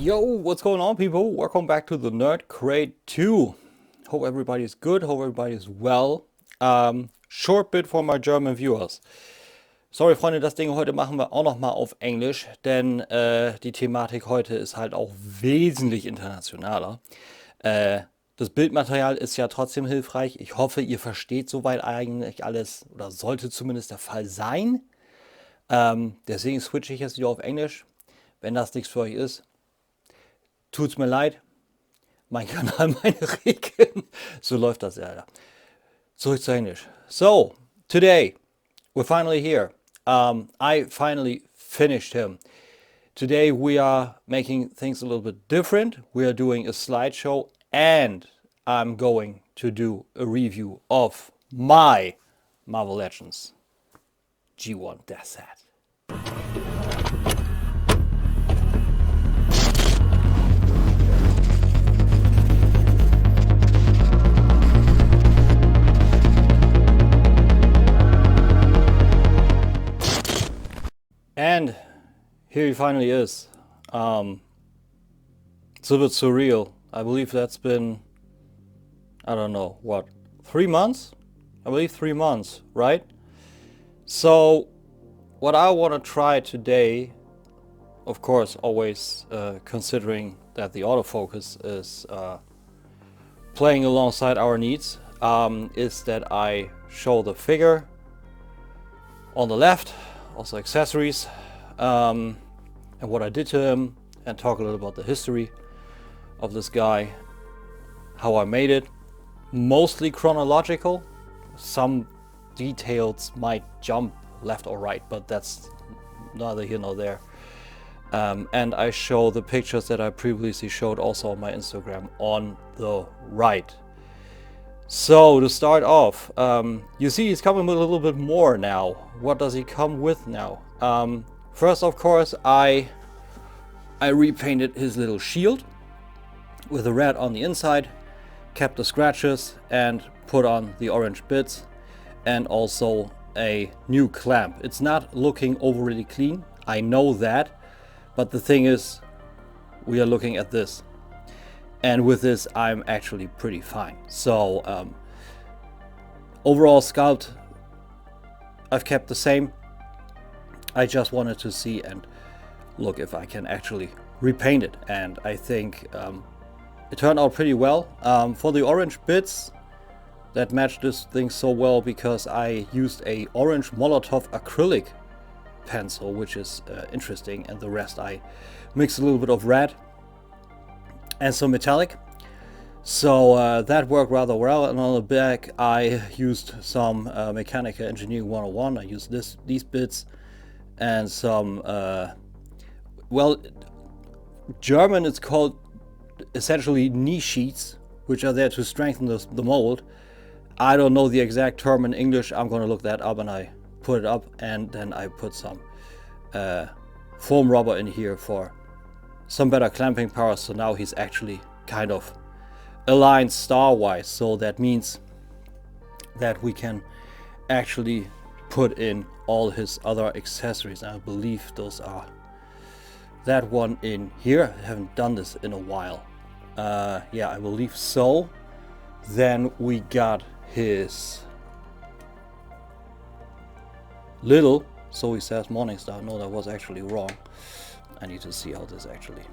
Yo, what's going on, people? Welcome back to the Nerd Crate 2. Hope everybody is good, hope everybody is well. Short bit for my German viewers. Sorry, Freunde, das Ding heute machen wir auch nochmal auf Englisch, denn die Thematik heute ist halt auch wesentlich internationaler. Das Bildmaterial ist ja trotzdem hilfreich. Ich hoffe, ihr versteht soweit eigentlich alles, oder sollte zumindest der Fall sein. Deswegen switche ich jetzt wieder auf Englisch. Wenn das nichts für euch ist, tut's mir leid. Mein Kanal, meine Regeln. So läuft das ja. Zurück zu Englisch. So, today, we're finally here. I finally finished him. Today we are making things a little bit different. We are doing a slideshow and I'm going to do a review of my Marvel Legends G1 DEATH'S HEAD. And here he finally is. It's a bit surreal. I believe that's been, I don't know, what, 3 months? I believe 3 months, right? So, what I want to try today, of course, always considering that the autofocus is playing alongside our needs, is that I show the figure on the left, also accessories, and what I did to him, and talk a little about the history of this guy, how I made it, mostly chronological. Some details might jump left or right, but that's neither here nor there. And I show the pictures that I previously showed also on my Instagram on the right. So to start off, you see he's coming with a little bit more now. What does he come with now? First, of course, I repainted his little shield with the red on the inside, kept the scratches and put on the orange bits, and also a new clamp. It's not looking overly clean, I know that, but the thing is, we are looking at this. And with this, I'm actually pretty fine. So, overall sculpt, I've kept the same. I just wanted to see and look if I can actually repaint it. And I think it turned out pretty well. For the orange bits, that matched this thing so well because I used a orange Molotov acrylic pencil, which is interesting. And the rest I mixed a little bit of red and some metallic, so that worked rather well. And on the back I used some Mechanical Engineering 101. I used these bits and some well, German it's called essentially knee sheets, which are there to strengthen the mold. I don't know the exact term in English. I'm gonna look that up and I put it up, and then I put some foam rubber in here for some better clamping power. So now he's actually kind of aligned star-wise, so that means that we can actually put in all his other accessories. I believe those are that one in here. I haven't done this in a while. Yeah, I believe so. Then we got his little, so he says Morningstar. No, that was actually wrong. I need to see how this actually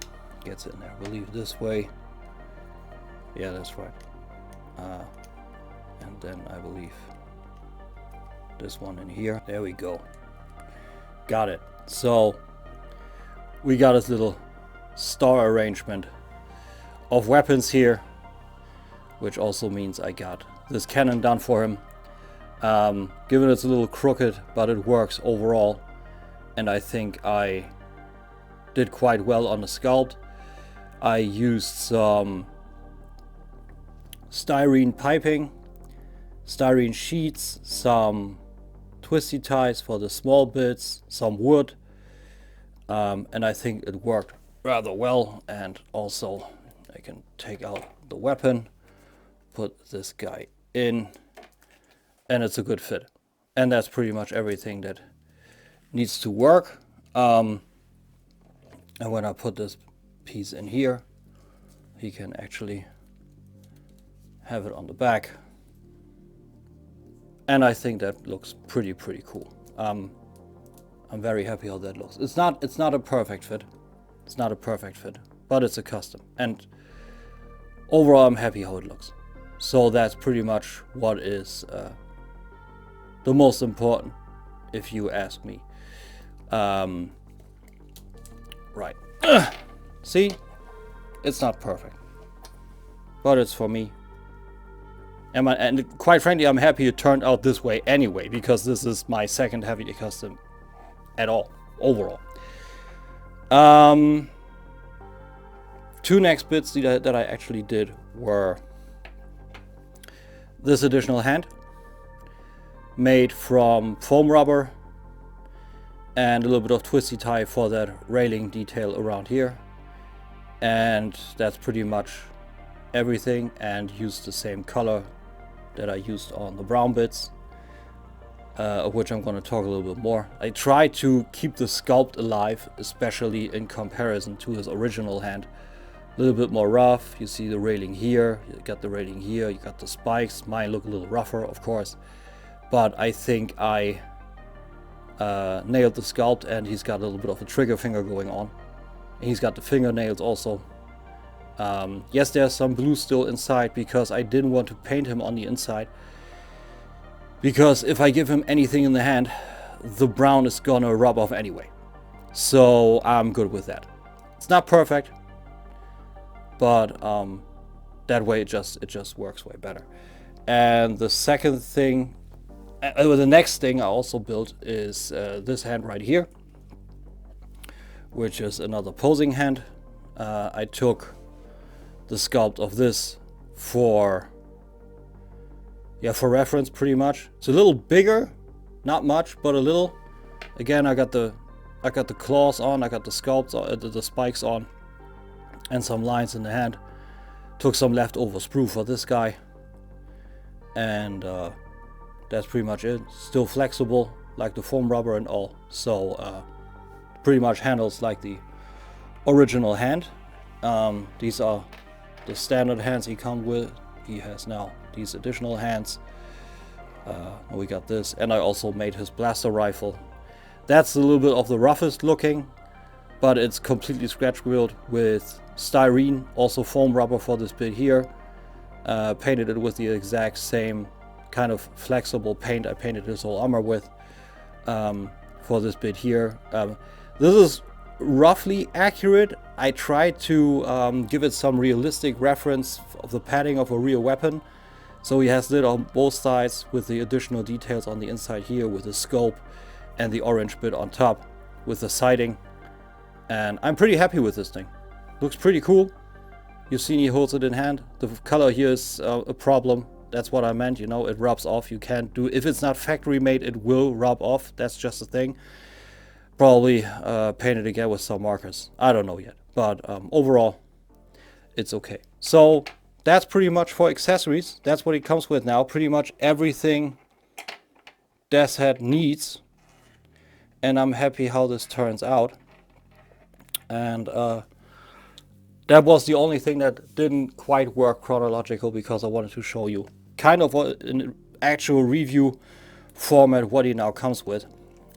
gets in there. I believe this way. Yeah, that's right. And then I believe this one in here. There we go. Got it. So we got his little star arrangement of weapons here, which also means I got this cannon done for him. Given it's a little crooked, but it works overall. And I think I did quite well on the sculpt. I used some styrene piping, styrene sheets, some twisty ties for the small bits, some wood, and I think it worked rather well. And also I can take out the weapon, put this guy in, and it's a good fit. And that's pretty much everything that needs to work. And when I put this piece in here. He can actually have it on the back. And I think that looks pretty cool. I'm very happy how that looks. It's not a perfect fit. It's not a perfect fit, but it's a custom. And overall, I'm happy how it looks. So that's pretty much what is the most important, if you ask me. Right. See? It's not perfect. But it's for me. And quite frankly, I'm happy it turned out this way anyway, because this is my second heavy custom at all, overall. Two next bits that I actually did were this additional hand made from foam rubber and a little bit of twisty tie for that railing detail around here. And that's pretty much everything, and used the same color that I used on the brown bits, of which I'm going to talk a little bit more. I tried to keep the sculpt alive, especially in comparison to his original hand. A little bit more rough. You see the railing here, you got the railing here, you got the spikes. Mine look a little rougher, of course, but I think I nailed the sculpt, and he's got a little bit of a trigger finger going on. And he's got the fingernails also. Yes, there's some blue still inside because I didn't want to paint him on the inside, because if I give him anything in the hand, the brown is gonna rub off anyway. So I'm good with that. It's not perfect, but that way it just works way better. And the second thing, the next thing I also built is this hand right here, which is another posing hand. I took the sculpt of this for reference, pretty much. It's a little bigger, not much, but a little. Again, I got the claws on, I got the sculpts, the spikes on, and some lines in the hand. Took some leftover sprue for this guy, and that's pretty much it. Still flexible like the foam rubber and all, so pretty much handles like the original hand. These are the standard hands he comes with. He has now these additional hands. We got this, and I also made his blaster rifle. That's a little bit of the roughest looking, but it's completely scratch grilled with styrene, also foam rubber for this bit here. Painted it with the exact same kind of flexible paint I painted his whole armor with, for this bit here. This is roughly accurate. I tried to give it some realistic reference of the padding of a real weapon. So he has it on both sides with the additional details on the inside here with the scope and the orange bit on top with the sighting. And I'm pretty happy with this thing. Looks pretty cool. You've seen he holds it in hand. The color here is a problem. That's what I meant, you know, it rubs off. You can't do, if it's not factory made, it will rub off. That's just a thing. Probably paint it again with some markers. I don't know yet, but overall it's okay. So that's pretty much for accessories. That's what it comes with now. Pretty much everything Death's Head needs, and I'm happy how this turns out. And that was the only thing that didn't quite work chronological, because I wanted to show you kind of an actual review format what he now comes with.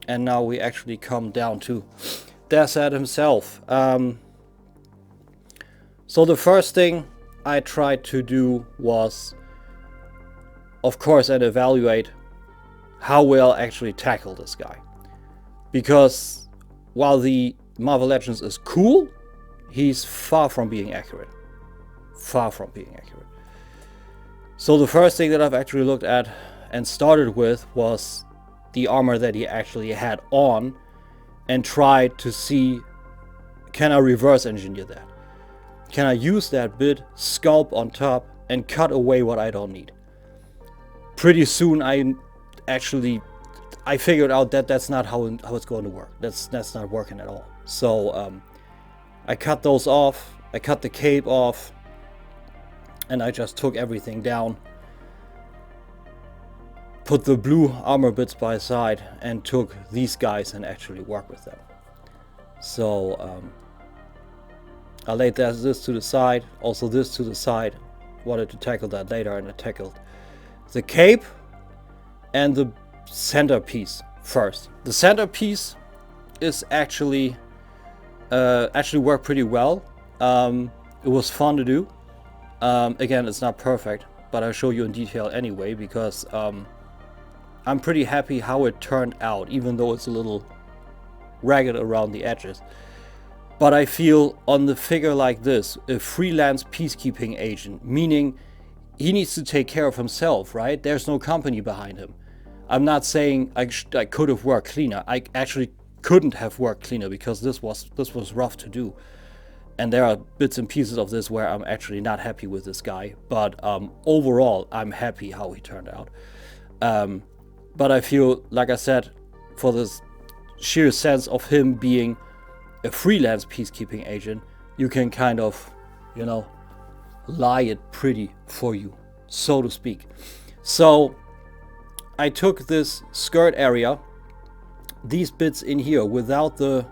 And now we actually come down to Death's Head himself. So the first thing I tried to do was, of course, and evaluate how we'll actually tackle this guy. Because while the Marvel Legends is cool, he's far from being accurate. Far from being accurate. So the first thing that I've actually looked at and started with was the armor that he actually had on, and tried to see, can I reverse engineer that? Can I use that bit, sculpt on top, and cut away what I don't need? Pretty soon I figured out that that's not how it's going to work. That's not working at all. So I cut those off, I cut the cape off, and I just took everything down. Put the blue armor bits by side and took these guys and actually worked with them. So I laid this to the side, also this to the side. Wanted to tackle that later, and I tackled the cape and the centerpiece first. The centerpiece is actually worked pretty well. It was fun to do. Again, it's not perfect, but I'll show you in detail anyway, because I'm pretty happy how it turned out, even though it's a little ragged around the edges. But I feel on the figure like this, a freelance peacekeeping agent, meaning he needs to take care of himself, right? There's no company behind him. I'm not saying I could have worked cleaner. I actually couldn't have worked cleaner, because this was rough to do. And there are bits and pieces of this where I'm actually not happy with this guy. But overall, I'm happy how he turned out. But I feel, like I said, for this sheer sense of him being a freelance peacekeeping agent, you can kind of, you know, lie it pretty for you, so to speak. So I took this skirt area, these bits in here without the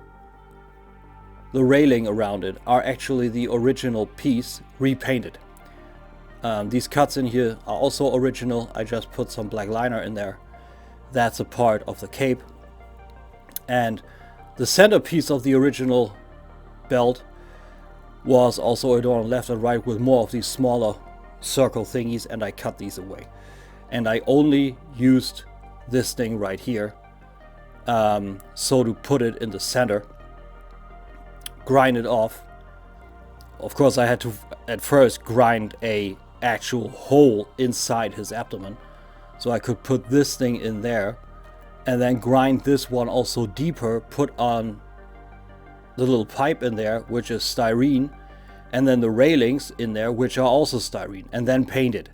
railing around it are actually the original piece repainted. These cuts in here are also original. I just put some black liner in there. That's a part of the cape. And the centerpiece of the original belt was also adorned left and right with more of these smaller circle thingies, and I cut these away. And I only used this thing right here, so to put it in the center, grind it off. Of course, I had to at first grind a actual hole inside his abdomen, so I could put this thing in there, and then grind this one also deeper, put on the little pipe in there, which is styrene, and then the railings in there, which are also styrene, and then paint it.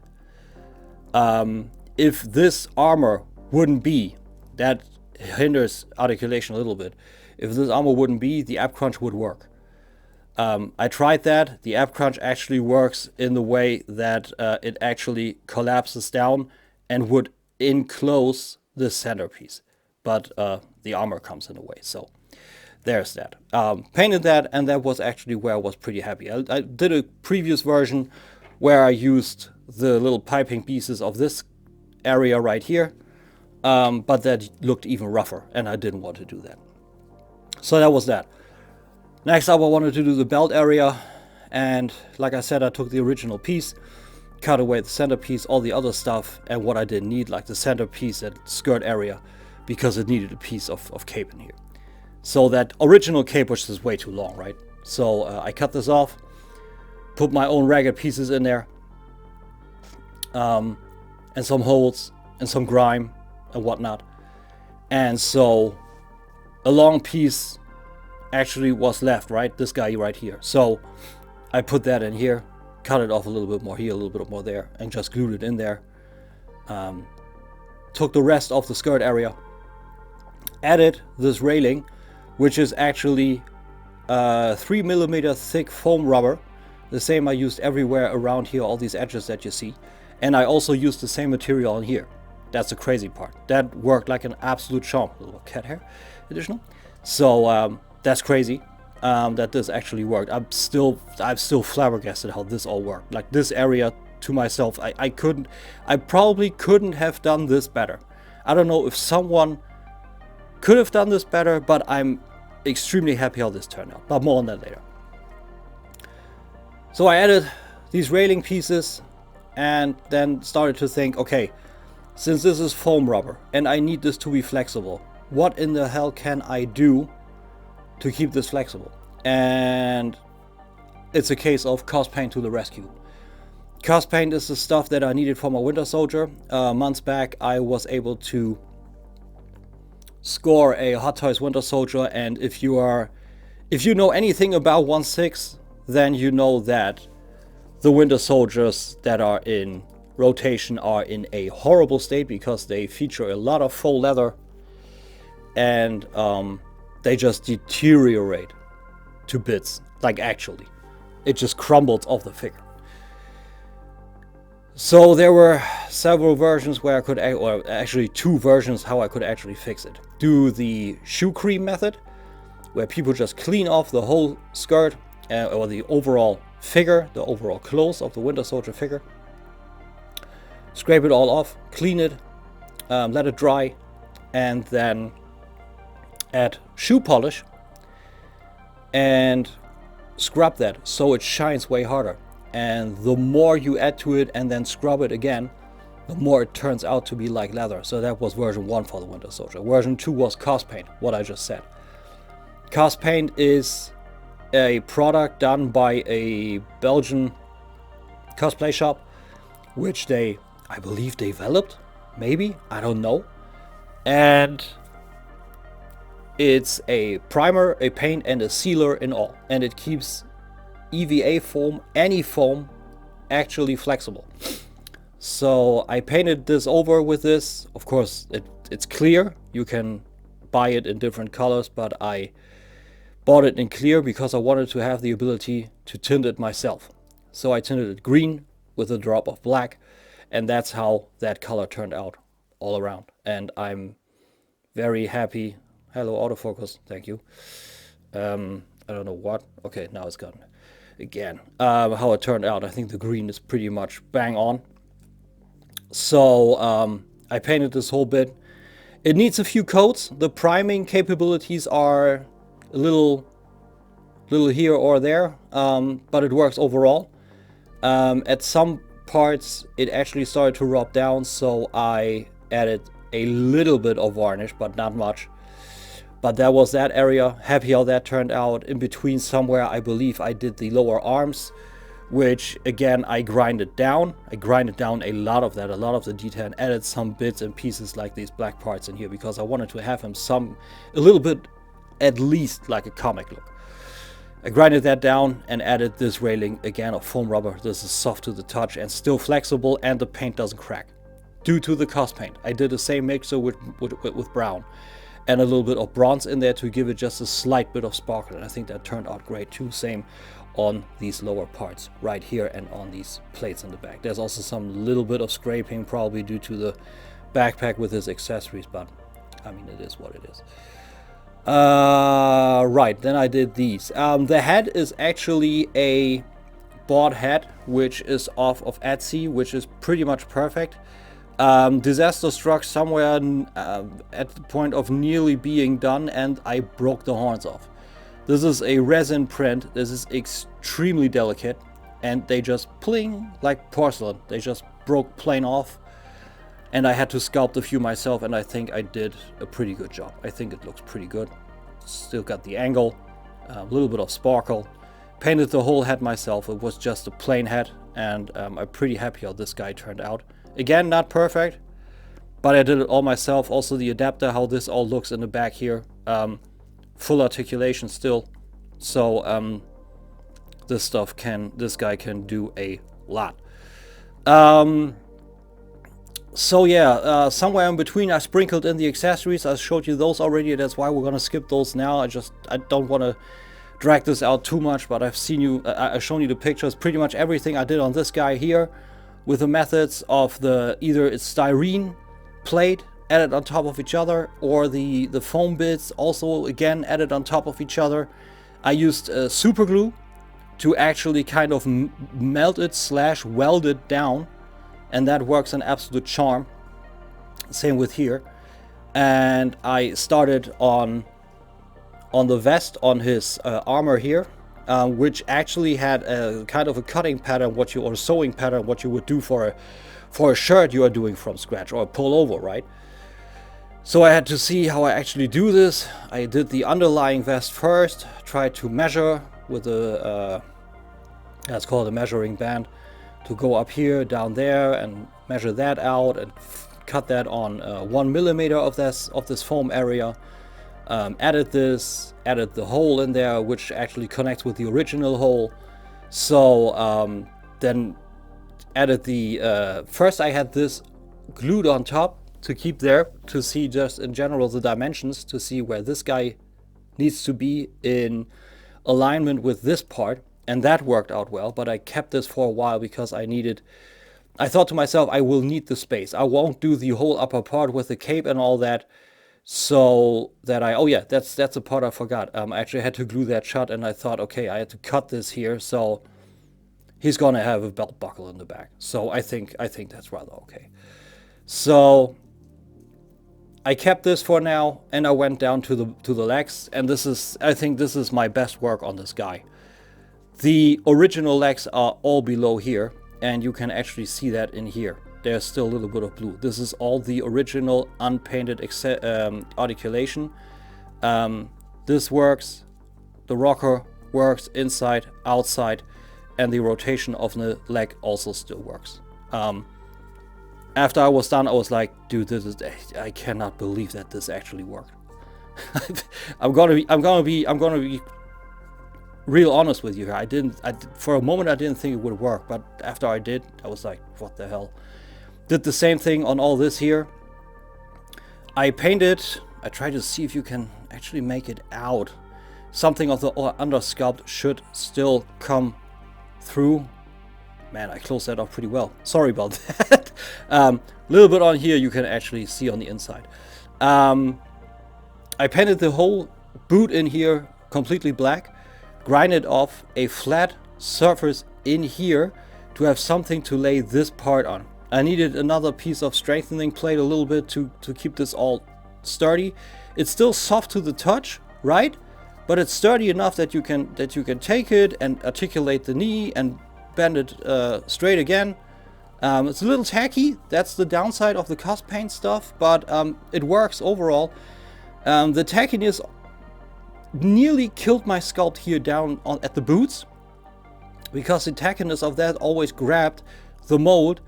If this armor wouldn't be, that hinders articulation a little bit. If this armor wouldn't be, the ab crunch would work. I tried that. The ab crunch actually works in the way that it actually collapses down and would enclose the centerpiece, but the armor comes in the way. So there's that. Painted that, and that was actually where I was pretty happy. I did a previous version where I used the little piping pieces of this area right here, but that looked even rougher, and I didn't want to do that. So that was that. Next up, I wanted to do the belt area, and like I said, I took the original piece, cut away the centerpiece, all the other stuff, and what I didn't need, like the centerpiece and skirt area, because it needed a piece of cape in here. So that original cape was just way too long, right? So I cut this off, put my own ragged pieces in there, and some holes and some grime and whatnot. And so a long piece actually was left, right? This guy right here. So I put that in here, cut it off a little bit more here, a little bit more there, and just glued it in there. Took the rest of the skirt area, added this railing, which is actually 3mm thick foam rubber, the same I used everywhere around here, all these edges that you see. And I also used the same material on here. That's the crazy part. That worked like an absolute charm. A little cat hair additional. So that's crazy that this actually worked. I'm still flabbergasted how this all worked. Like this area to myself, I probably couldn't have done this better. I don't know if someone could have done this better, but I'm extremely happy how this turned out. But more on that later. So I added these railing pieces and then started to think, okay, since this is foam rubber and I need this to be flexible, what in the hell can I do to keep this flexible? And it's a case of cast paint to the rescue. Cast paint is the stuff that I needed for my Winter Soldier. Months back I was able to score a Hot Toys Winter Soldier, and if you know anything about 1/6, then you know that the Winter Soldiers that are in rotation are in a horrible state because they feature a lot of faux leather, and they just deteriorate to bits. Like actually, it just crumbles off the figure. So there were several versions where I could, or actually 2 versions how I could actually fix it. Do the shoe cream method, where people just clean off the whole skirt, or the overall figure, the overall clothes of the Winter Soldier figure. Scrape it all off, clean it, let it dry, and then add shoe polish and scrub that so it shines way harder. And the more you add to it and then scrub it again, the more it turns out to be like leather. So that was version 1 for the Winter Soldier. Version 2 was Cos Paint, what I just said. Cos Paint is a product done by a Belgian cosplay shop, which they, I believe, developed, maybe, I don't know. And it's a primer, a paint, and a sealer in all. And it keeps EVA foam, any foam, actually flexible. So I painted this over with this. Of course, it's clear. You can buy it in different colors, but I bought it in clear because I wanted to have the ability to tint it myself. So I tinted it green with a drop of black, and that's how that color turned out all around. And I'm very happy. Hello, autofocus, thank you. I don't know what. Okay, now it's gone again. How it turned out. I think the green is pretty much bang on. So I painted this whole bit. It needs a few coats. The priming capabilities are a little here or there, but it works overall. At some parts it actually started to rub down, so I added a little bit of varnish, but not much. But that was that area. Happy how that turned out. In between somewhere, I believe I did the lower arms, which again I grinded down. I grinded down a lot of that, a lot of the detail, and added some bits and pieces like these black parts in here because I wanted to have him a little bit at least like a comic look. I grinded that down and added this railing again of foam rubber. This is soft to the touch and still flexible, and the paint doesn't crack due to the Cos Paint. I did the same mixer with brown and a little bit of bronze in there to give it just a slight bit of sparkle, and I think that turned out great too. Same on these lower parts right here and on these plates in the back. There's also some little bit of scraping, probably due to the backpack with his accessories, but I mean, it is what it is. Right, then I did these. The head is actually a bought head, which is off of Etsy, which is pretty much perfect. Disaster struck somewhere at the point of nearly being done, and I broke the horns off. This is a resin print. This is extremely delicate, and they just pling like porcelain. They just broke plain off, and I had to sculpt a few myself, and I think I did a pretty good job. I think it looks pretty good. Still got the angle, a little bit of sparkle. Painted the whole head myself. It was just a plain head, and I'm pretty happy how this guy turned out. Again, not perfect, but I did it all myself. Also the adapter, how this all looks in the back here. Full articulation still. So this guy can do a lot. So yeah, somewhere in between I sprinkled in the accessories. I showed you those already. That's why we're gonna skip those now. I don't want to drag this out too much, but I've shown you the pictures. Pretty much everything I did on this guy here, with the methods of either it's styrene plate added on top of each other, or the foam bits also again added on top of each other. I used super glue to actually kind of melt it / weld it down, and that works an absolute charm. Same with here. And I started on the vest on his armor here, which actually had a kind of a cutting pattern, or sewing pattern, what you would do for a shirt you are doing from scratch, or a pullover, right? So I had to see how I actually do this. I did the underlying vest first, tried to measure with that's called a measuring band, to go up here, down there, and measure that out, and cut that on 1 millimeter of this foam area. Added the hole in there, which actually connects with the original hole. So then added first I had this glued on top to keep there, to see just in general the dimensions, to see where this guy needs to be in alignment with this part, and that worked out well. But I kept this for a while because I thought to myself, I will need the space. I won't do the whole upper part with the cape and all that so that oh yeah, that's the part I forgot. I actually had to glue that shut, and I thought, okay, I had to cut this here, so he's gonna have a belt buckle in the back. So I think that's rather okay. So I kept this for now, and I went down to the legs, and I think this is my best work on this guy. The original legs are all below here, and you can actually see that in here. There's still a little bit of blue. This is all the original unpainted articulation. This works, the rocker works inside, outside, and the rotation of the leg also still works. After I was done, I was like, dude, I cannot believe that this actually worked. I'm gonna be real honest with you here. For a moment I didn't think it would work, but after I did, I was like, what the hell? Did the same thing on all this here. I painted, I tried to see if you can actually make it out. Something of the undersculpt should still come through. Man, I closed that off pretty well. Sorry about that. Little bit on here you can actually see on the inside. I painted the whole boot in here completely black. Grinded off a flat surface in here to have something to lay this part on. I needed another piece of strengthening plate a little bit to keep this all sturdy. It's still soft to the touch, right? But it's sturdy enough that you can take it and articulate the knee and bend it straight again. It's a little tacky. That's the downside of the cusp paint stuff, but it works overall. The tackiness nearly killed my sculpt here down at the boots, because the tackiness of that always grabbed the mold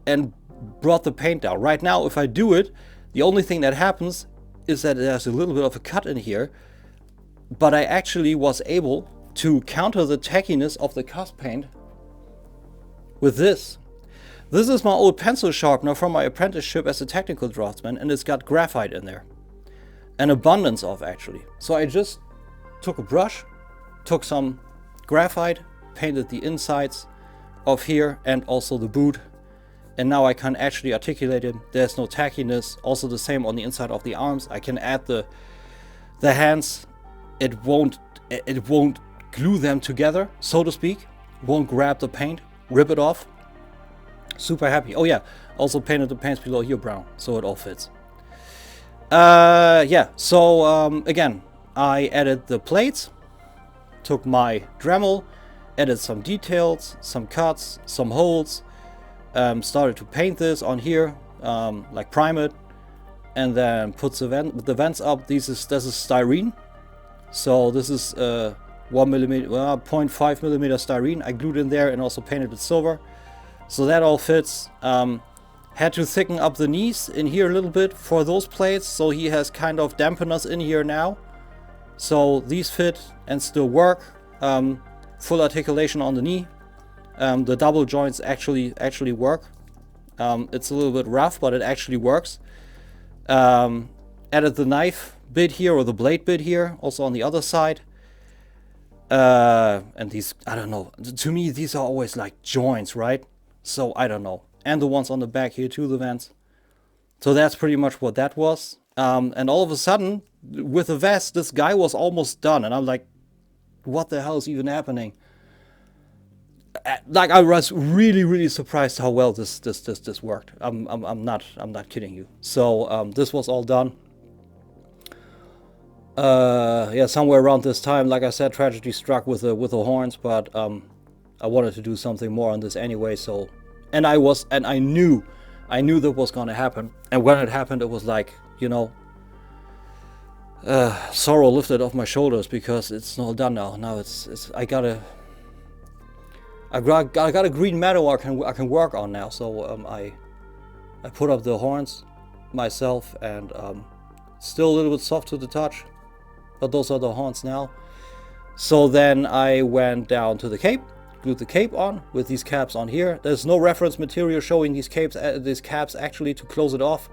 and brought the paint down. Right now, if I do it, the only thing that happens is that there's a little bit of a cut in here, but I actually was able to counter the tackiness of the cusp paint with this. This is my old pencil sharpener from my apprenticeship as a technical draftsman, and it's got graphite in there. An abundance of, actually. So I just took a brush, took some graphite, painted the insides of here and also the boot, and now I can actually articulate it. There's no tackiness. Also the same on the inside of the arms. I can add the hands. It won't glue them together, so to speak. Won't grab the paint, rip it off. Super happy. Oh yeah, also painted the pants below here brown, so it all fits. Yeah, so again, I added the plates, took my Dremel, added some details, some cuts, some holes, started to paint this on here, like prime it, and then put the vents up. This is styrene, so this is 1 millimeter, 0.5 millimeter styrene. I glued in there and also painted it silver, so that all fits. Had to thicken up the knees in here a little bit for those plates, so he has kind of dampeners in here now. So these fit and still work. Full articulation on the knee. The double joints actually work. It's a little bit rough, but it actually works. Added the knife bit here, or the blade bit here, also on the other side. And these, I don't know. To me, these are always like joints, right? So I don't know. And the ones on the back here too, the vents. So that's pretty much what that was. And all of a sudden, with the vest, this guy was almost done, and I'm like, what the hell is even happening? Like, I was really surprised how well this worked. I'm not kidding you. So this was all done. Yeah, somewhere around this time, like I said, tragedy struck with the horns, but I wanted to do something more on this anyway. So, and I knew that was gonna happen. And when it happened, it was like, you know, sorrow lifted off my shoulders, because it's all done now. Now I got a green meadow I can work on now. So I put up the horns myself, and still a little bit soft to the touch, but those are the horns now. So then I went down to the cape, glued the cape on with these caps on here. There's no reference material showing these caps actually to close it off.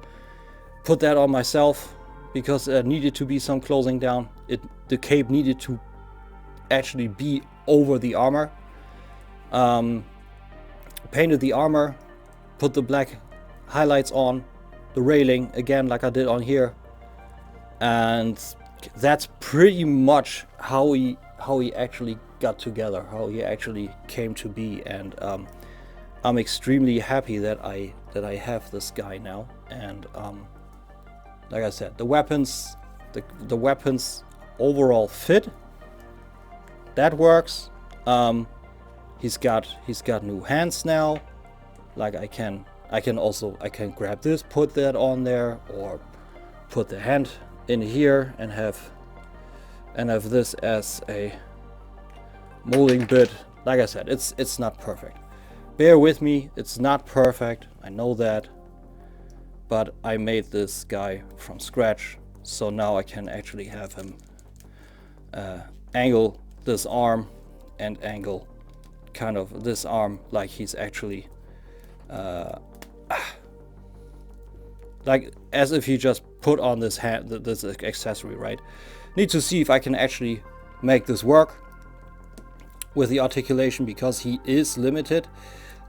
Put that on myself, because there needed to be some closing down. The cape needed to actually be over the armor. Painted the armor, put the black highlights on, the railing again like I did on here. and that's pretty much how he actually got together, how he actually came to be. And I'm extremely happy that I have this guy now. And like I said, the weapons overall fit. That works. He's got new hands now. Like I can grab this, put that on there, or put the hand in here and have this as a molding bit. Like I said, it's not perfect. Bear with me, it's not perfect, I know that, but I made this guy from scratch, so now I can actually have him angle this arm and angle kind of this arm like he's actually like as if he just put on this hand, this accessory, right? Need to see if I can actually make this work with the articulation, because he is limited.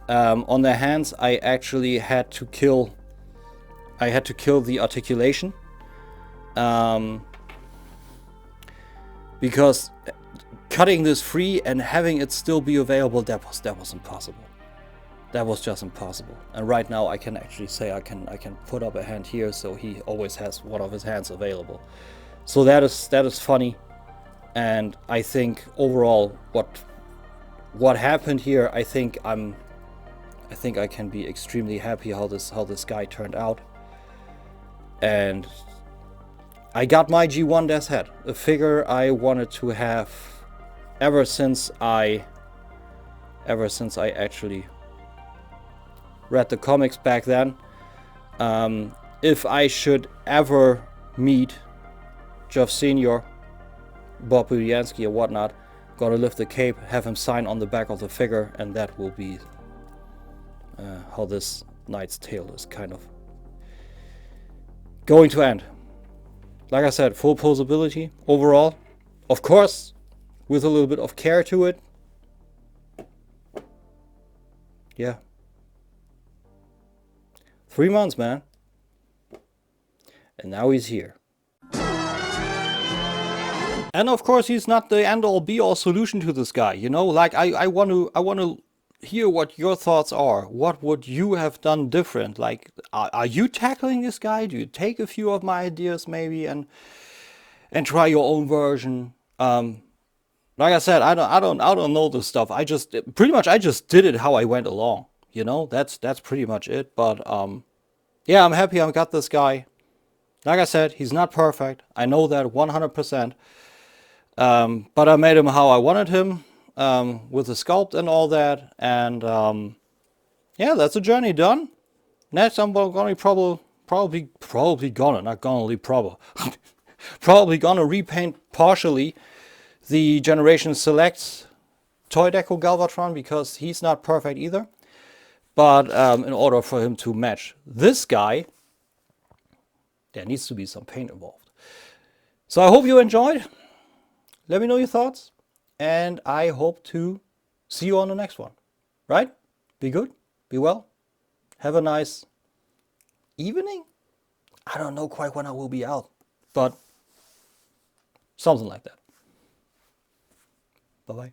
On the hands, I actually had to kill the articulation, because cutting this free and having it still be available, that was impossible. That was just impossible. And right now I can actually say I can put up a hand here, so he always has one of his hands available. So that is funny. And I think overall what happened here, I think I can be extremely happy how this guy turned out. And I got my G1 Death's Head, a figure I wanted to have ever since I actually read the comics back then. If I should ever meet Jeff Sr., Bob Budiansky or whatnot, gotta lift the cape, have him sign on the back of the figure, and that will be how this Knight's Tale is kind of going to end. Like I said, full posability overall. Of course, with a little bit of care to it. Yeah. 3 months, man. And now he's here. And of course, he's not the end-all be-all solution to this guy, you know? Like, I want to hear what your thoughts are. What would you have done different? Like, are you tackling this guy? Do you take a few of my ideas maybe and try your own version? Like I said, I don't know this stuff. I just did it how I went along. You know, that's pretty much it. But yeah, I'm happy I got this guy. Like I said, he's not perfect. I know that 100%. But I made him how I wanted him, with the sculpt and all that. And yeah, that's a journey done. Next, I'm gonna probably gonna repaint partially the Generation Selects Toy Deco Galvatron, because he's not perfect either. But in order for him to match this guy, there needs to be some paint involved. So I hope you enjoyed. Let me know your thoughts, and I hope to see you on the next one. Right? Be good, be well, have a nice evening. I don't know quite when I will be out, but something like that. Bye-bye.